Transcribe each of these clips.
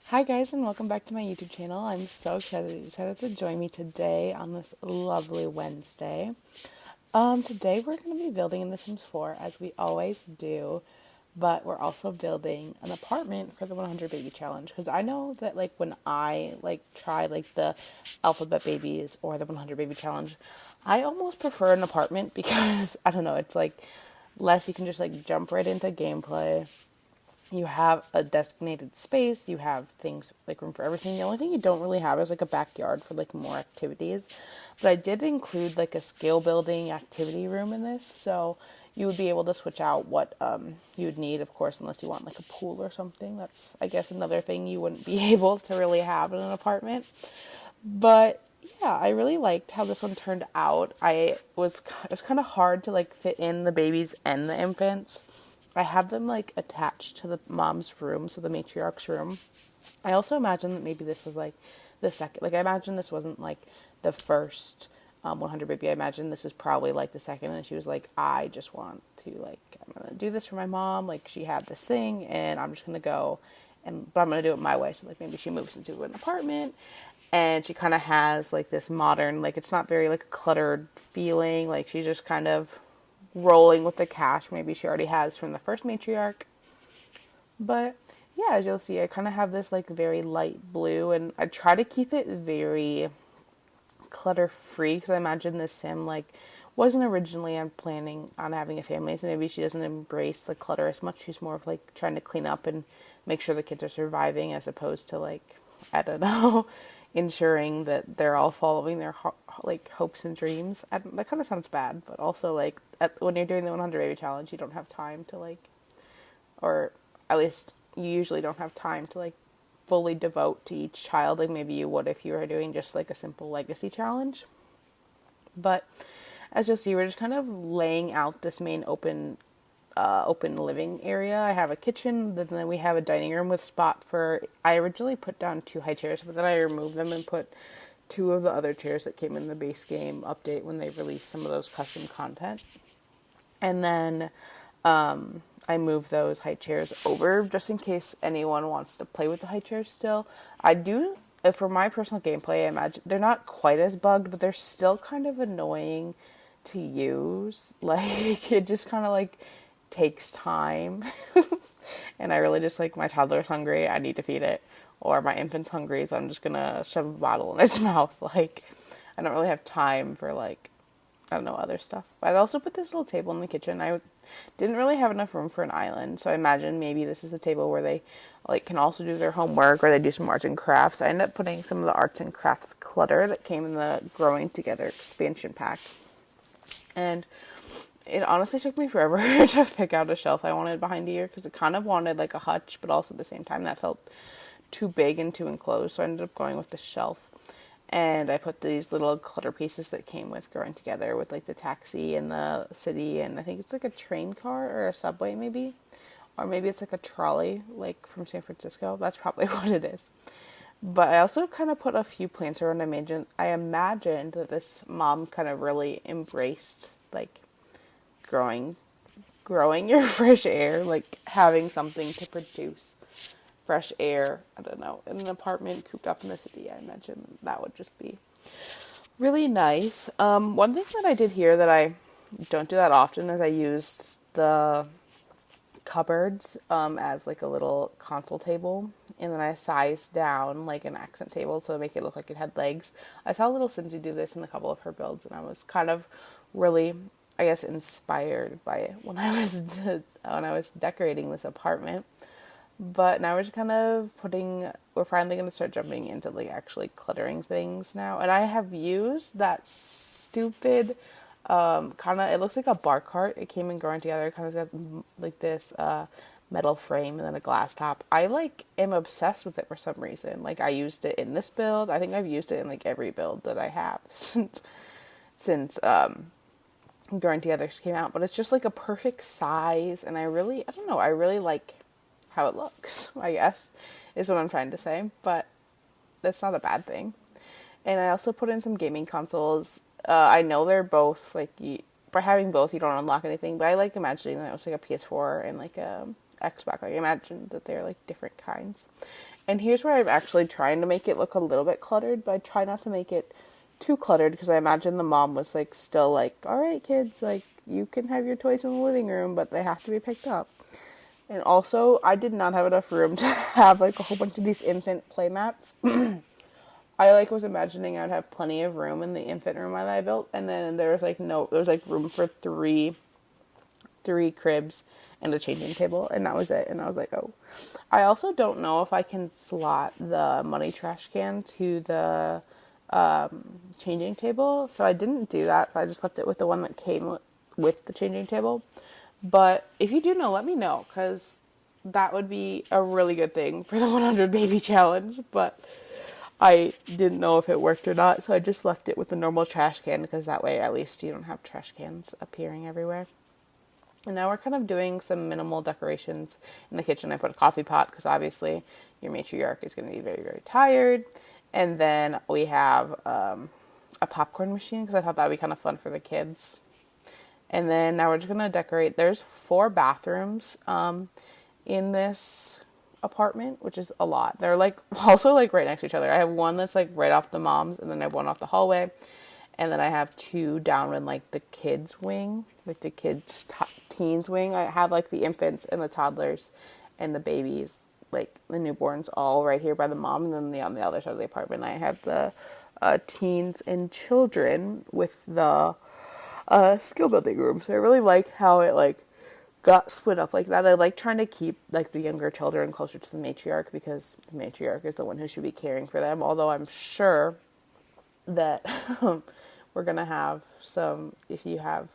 Hi guys, and welcome back to my YouTube channel. I'm so excited that you decided to join me today on this lovely Wednesday. Today we're going to be building in The Sims 4 as we always do, but we're also building an apartment for the 100 baby challenge because I know that when I try the alphabet babies or the 100 baby challenge, I almost prefer an apartment because I don't know, it's less you can just jump right into gameplay. You have a designated space, you have things room for everything. The only thing you don't really have is a backyard for more activities. But I did include a skill building activity room in this, so you would be able to switch out what you would need, of course, unless you want a pool or something. That's, I guess, another thing you wouldn't be able to really have in an apartment. But yeah, I really liked how this one turned out. It was kind of hard to fit in the babies and the infants. I have them attached to the mom's room, so the matriarch's room. I also imagine that maybe this was the second. I imagine this wasn't the first 100 baby. I imagine this is probably the second, and she was I just want to I'm gonna do this for my mom. She had this thing, and I'm just gonna go, but I'm gonna do it my way. So maybe she moves into an apartment, and she kind of has this modern, it's not very cluttered feeling. She's just kind of rolling with the cash maybe she already has from the first matriarch. But yeah, as you'll see, I kind of have this very light blue, and I try to keep it very clutter free because I imagine this sim wasn't originally I'm planning on having a family, so maybe she doesn't embrace the clutter as much. She's more of trying to clean up and make sure the kids are surviving, as opposed to I don't know, ensuring that they're all following their hopes and dreams. That kind of sounds bad, but also when you're doing the 100 baby challenge, you don't have time to or at least you usually don't have time to fully devote to each child maybe you would if you were doing just a simple legacy challenge. But as you'll see, we're just kind of laying out this main open living area. I have a kitchen, then we have a dining room with spot for, I originally put down 2 high chairs, but then I removed them and put 2 of the other chairs that came in the base game update when they released some of those custom content. And then I move those high chairs over just in case anyone wants to play with the high chairs still. I do, for my personal gameplay, I imagine they're not quite as bugged, but they're still kind of annoying to use. It just kind of takes time. And I really just my toddler's hungry, I need to feed it. Or my infant's hungry, so I'm just gonna shove a bottle in its mouth. I don't really have time for I don't know, other stuff. But I also put this little table in the kitchen. I didn't really have enough room for an island, so I imagine maybe this is the table where they can also do their homework or they do some arts and crafts. I ended up putting some of the arts and crafts clutter that came in the Growing Together expansion pack. And it honestly took me forever to pick out a shelf I wanted behind here because it kind of wanted a hutch, but also at the same time that felt too big and too enclosed, so I ended up going with the shelf. And I put these little clutter pieces that came with Growing Together with the taxi and the city, and I think it's a train car or a subway maybe, or maybe it's a trolley from San Francisco. That's probably what it is. But I also kind of put a few plants around. I imagined that this mom kind of really embraced growing your fresh air, having something to produce fresh air. I don't know, in an apartment cooped up in the city. I imagine that would just be really nice. One thing that I did here that I don't do that often is I used the cupboards as a little console table, and then I sized down an accent table to make it look like it had legs. I saw little Cindy do this in a couple of her builds, and I was kind of really, I guess, inspired by it when I was decorating this apartment. But now we're just kind of we're finally going to start jumping into actually cluttering things now. And I have used that stupid kind of, it looks like a bar cart. It came in Growing Together. It kind of got this metal frame and then a glass top. I am obsessed with it for some reason. I used it in this build. I think I've used it in every build that I have since Growing Together came out. But it's just a perfect size, and I don't know, I really like how it looks, I guess, is what I'm trying to say, but that's not a bad thing. And I also put in some gaming consoles. I know they're both, by having both, you don't unlock anything, but I imagining that it was a PS4 and a Xbox. I imagine that they're different kinds. And here's where I'm actually trying to make it look a little bit cluttered, but I try not to make it too cluttered because I imagine the mom was like still like, all right, kids, like you can have your toys in the living room, but they have to be picked up. And also, I did not have enough room to have like a whole bunch of these infant play mats. I like was imagining I'd have plenty of room in the infant room that I built, and then there was like room for three cribs and a changing table, and that was it. And I was like, oh. I also don't know if I can slot the money trash can to the changing table, so I didn't do that. So I just left it with the one that came with the changing table. But if you do know, let me know, because that would be a really good thing for the 100 baby challenge. But I didn't know if it worked or not, so I just left it with the normal trash can, because that way at least you don't have trash cans appearing everywhere. And now we're kind of doing some minimal decorations in the kitchen. I put a coffee pot because obviously your matriarch is going to be very, very tired. And then we have a popcorn machine because I thought that would be kind of fun for the kids. And then now we're just going to decorate. There's 4 bathrooms in this apartment, which is a lot. They're like also like right next to each other. I have one that's like right off the mom's, and then I have one off the hallway. And then I have 2 down in like the kids wing, like the teens wing. I have like the infants and the toddlers and the babies, like the newborns, all right here by the mom. And then on the other side of the apartment, I have the teens and children with the skill building room. So I really like how it like got split up like that. I like trying to keep like the younger children closer to the matriarch, because the matriarch is the one who should be caring for them. Although I'm sure that we're going to have some, if you have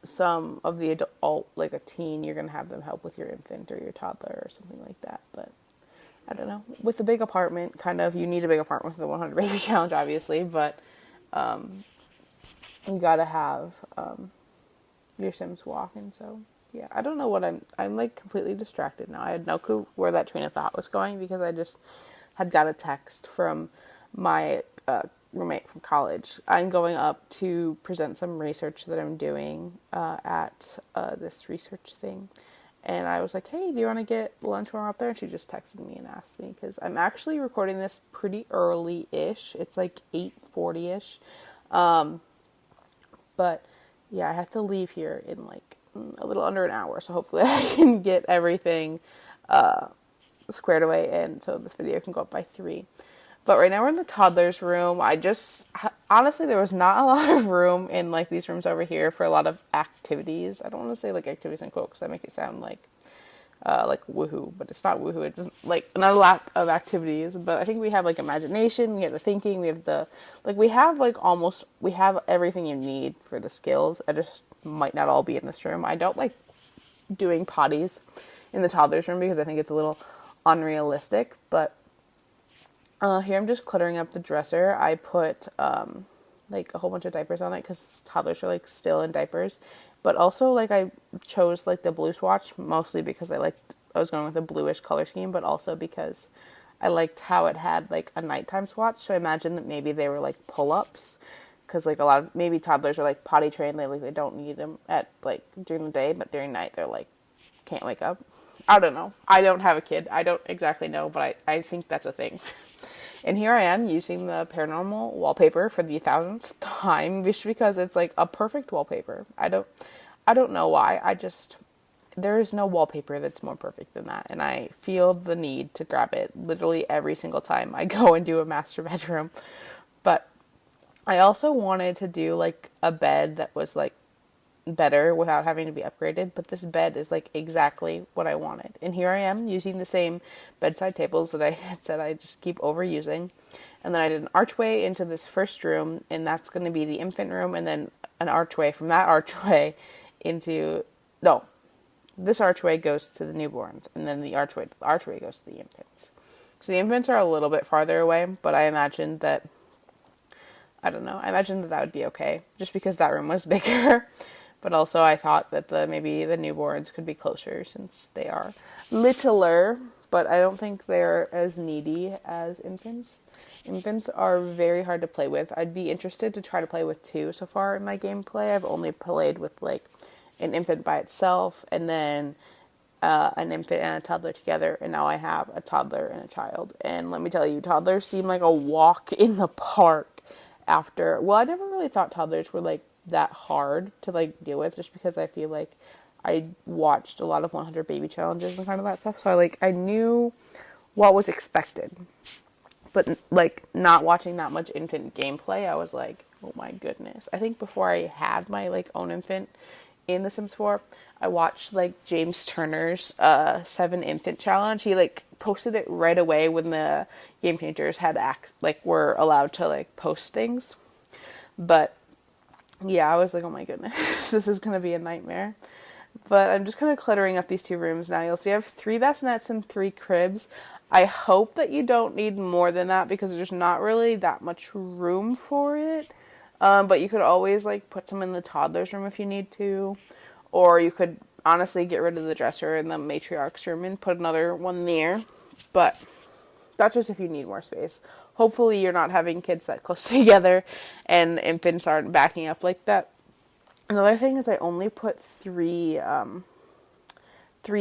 some of the adult, like a teen, you're going to have them help with your infant or your toddler or something like that. But I don't know. With a big apartment, kind of, you need a big apartment for the 100 baby challenge, obviously, but you got to have your Sims walk. And so, yeah, I don't know what I'm like completely distracted now. I had no clue where that train of thought was going, because I just had got a text from my roommate from college. I'm going up to present some research that I'm doing at this research thing. And I was like, hey, do you want to get lunch while we're up there? And she just texted me and asked me, because I'm actually recording this pretty early-ish. It's like 8:40-ish. But, yeah, I have to leave here in like a little under an hour. So hopefully I can get everything squared away, and so this video can go up by 3. But right now we're in the toddler's room. Honestly, there was not a lot of room in like these rooms over here for a lot of activities. I don't want to say like activities in quotes, because that make it sound like woohoo, but it's not woohoo. It's just like not a lot of activities. But I think we have like imagination, we have the thinking, we have we have everything you need for the skills. I just might not all be in this room. I don't like doing potties in the toddler's room because I think it's a little unrealistic, but here I'm just cluttering up the dresser. I put like a whole bunch of diapers on it because toddlers are like still in diapers, but also like I chose like the blue swatch mostly because I was going with a bluish color scheme, but also because I liked how it had like a nighttime swatch. So I imagine that maybe they were like pull-ups, because like a lot of maybe toddlers are like potty trained. They don't need them at like during the day, but during night they're like can't wake up. I don't know. I don't have a kid. I don't exactly know, but I think that's a thing. And here I am using the paranormal wallpaper for the 1000th time, just because it's like a perfect wallpaper. I don't know why. There is no wallpaper that's more perfect than that. And I feel the need to grab it literally every single time I go and do a master bedroom. But I also wanted to do like a bed that was like better without having to be upgraded, but this bed is like exactly what I wanted. And here I am using the same bedside tables that I had said I just keep overusing. And then I did an archway into this first room, and that's going to be the infant room, and then an archway from that archway this archway goes to the newborns, and then the archway goes to the infants. So the infants are a little bit farther away, but I imagined that that would be okay, just because that room was bigger. But also I thought that maybe the newborns could be closer since they are littler, but I don't think they're as needy as infants. Infants are very hard to play with. I'd be interested to try to play with 2 so far in my gameplay. I've only played with like an infant by itself, and then an infant and a toddler together, and now I have a toddler and a child. And let me tell you, toddlers seem like a walk in the park after. Well, I never really thought toddlers were like that hard to like deal with, just because I feel like I watched a lot of 100 baby challenges and kind of that stuff, so I knew what was expected. But like not watching that much infant gameplay, I was like, oh my goodness. I think before I had my like own infant in The Sims 4, I watched like James Turner's 7 infant challenge. He like posted it right away when the game changers had were allowed to like post things. But yeah, I was like, oh my goodness, this is gonna be a nightmare. But I'm just kind of cluttering up these 2 rooms now. You'll see I have 3 bassinets and 3 cribs. I hope that you don't need more than that, because there's not really that much room for it. But you could always like put some in the toddler's room if you need to. Or you could honestly get rid of the dresser in the matriarch's room and put another one there. But that's just if you need more space. Hopefully you're not having kids that close together and infants aren't backing up like that. Another thing is I only put 3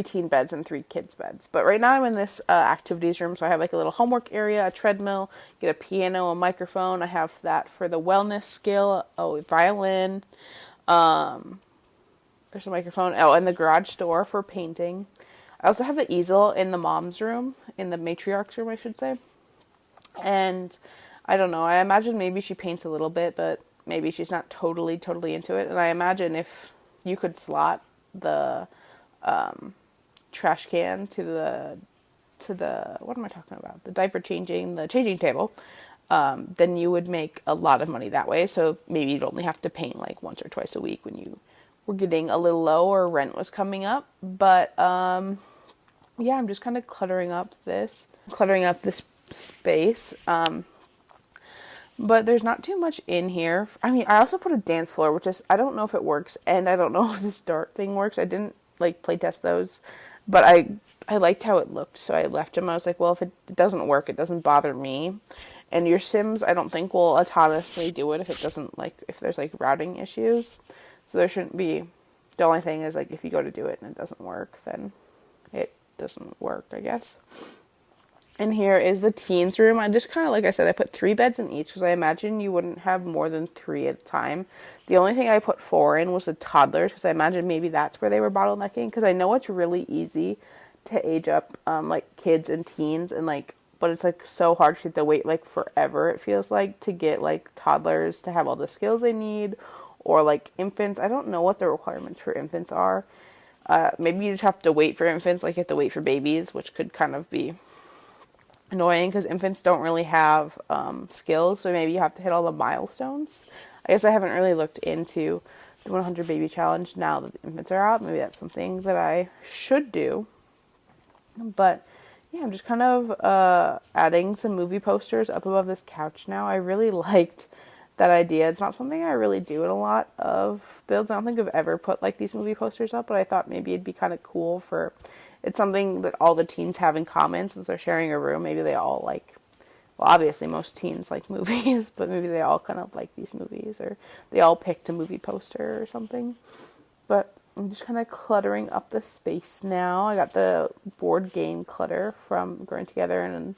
teen beds and 3 kids beds. But right now I'm in this activities room, so I have like a little homework area, a treadmill, get a piano, a microphone. I have that for the wellness skill, a violin, there's a microphone, and the garage door for painting. I also have the easel in the mom's room, in the matriarch's room, I should say. And I don't know, I imagine maybe she paints a little bit, but maybe she's not totally into it. And I imagine if you could slot the trash can to the what am I talking about? The diaper changing, the changing table. Then you would make a lot of money that way. So maybe you'd only have to paint like once or twice a week when you were getting a little low or rent was coming up. But yeah, I'm just kind of cluttering up this space. But there's not too much in here. I mean, I also put a dance floor, which is, I don't know if it works, and I don't know if this dart thing works. I didn't like play test those, but I liked how it looked, so I left them. I was like, well, if it doesn't work, it doesn't bother me. And your Sims, I don't think, will autonomously do it if it doesn't, like, if there's like routing issues. So there shouldn't be. The only thing is, like, if you go to do it and it doesn't work, then it doesn't work, I guess. And here is the teens room. I just kind of, like I said, I put 3 beds in each because I imagine you wouldn't have more than 3 at a time. The only thing I put 4 in was the toddlers, because I imagine maybe that's where they were bottlenecking, because I know it's really easy to age up like kids and teens, and like, but it's like so hard to wait like forever, it feels like, to get like toddlers to have all the skills they need, or like infants. I don't know what the requirements for infants are. Maybe you just have to wait for infants, like you have to wait for babies, which could kind of be annoying because infants don't really have skills, so maybe you have to hit all the milestones. I guess I haven't really looked into the 100 baby challenge now that the infants are out. Maybe that's something that I should do. But yeah, I'm just kind of adding some movie posters up above this couch now. I really liked that idea. It's not something I really do in a lot of builds. I don't think I've ever put like these movie posters up, but I thought maybe it'd be kind of cool for, it's something that all the teens have in common since they're sharing a room. Maybe they all like, well, obviously most teens like movies, but maybe they all kind of like these movies, or they all picked a movie poster or something. But I'm just kind of cluttering up the space now. I got the board game clutter from Growing Together, and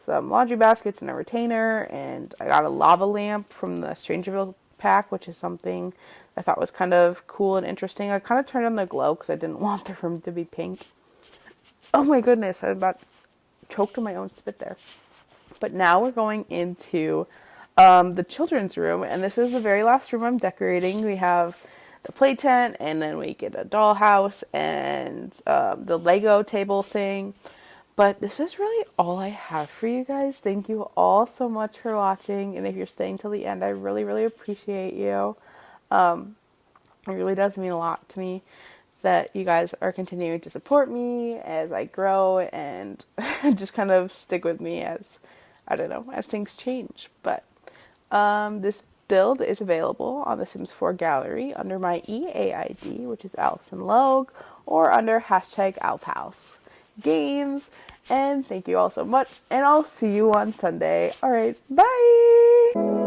some laundry baskets and a retainer, and I got a lava lamp from the Strangerville pack, which is something I thought was kind of cool and interesting. I kind of turned on the glow because I didn't want the room to be pink. Oh my goodness, I about choked on my own spit there. But now we're going into the children's room, and this is the very last room I'm decorating. We have the play tent, and then we get a dollhouse and the Lego table thing. But this is really all I have for you guys. Thank you all so much for watching, and if you're staying till the end, I really, really appreciate you. It really does mean a lot to me that you guys are continuing to support me as I grow and just kind of stick with me as, I don't know, as things change. But this build is available on the Sims 4 gallery under my EA ID, which is alisonlogue, or under hashtag alpalsgames. And thank you all so much, and I'll see you on Sunday. All right, bye!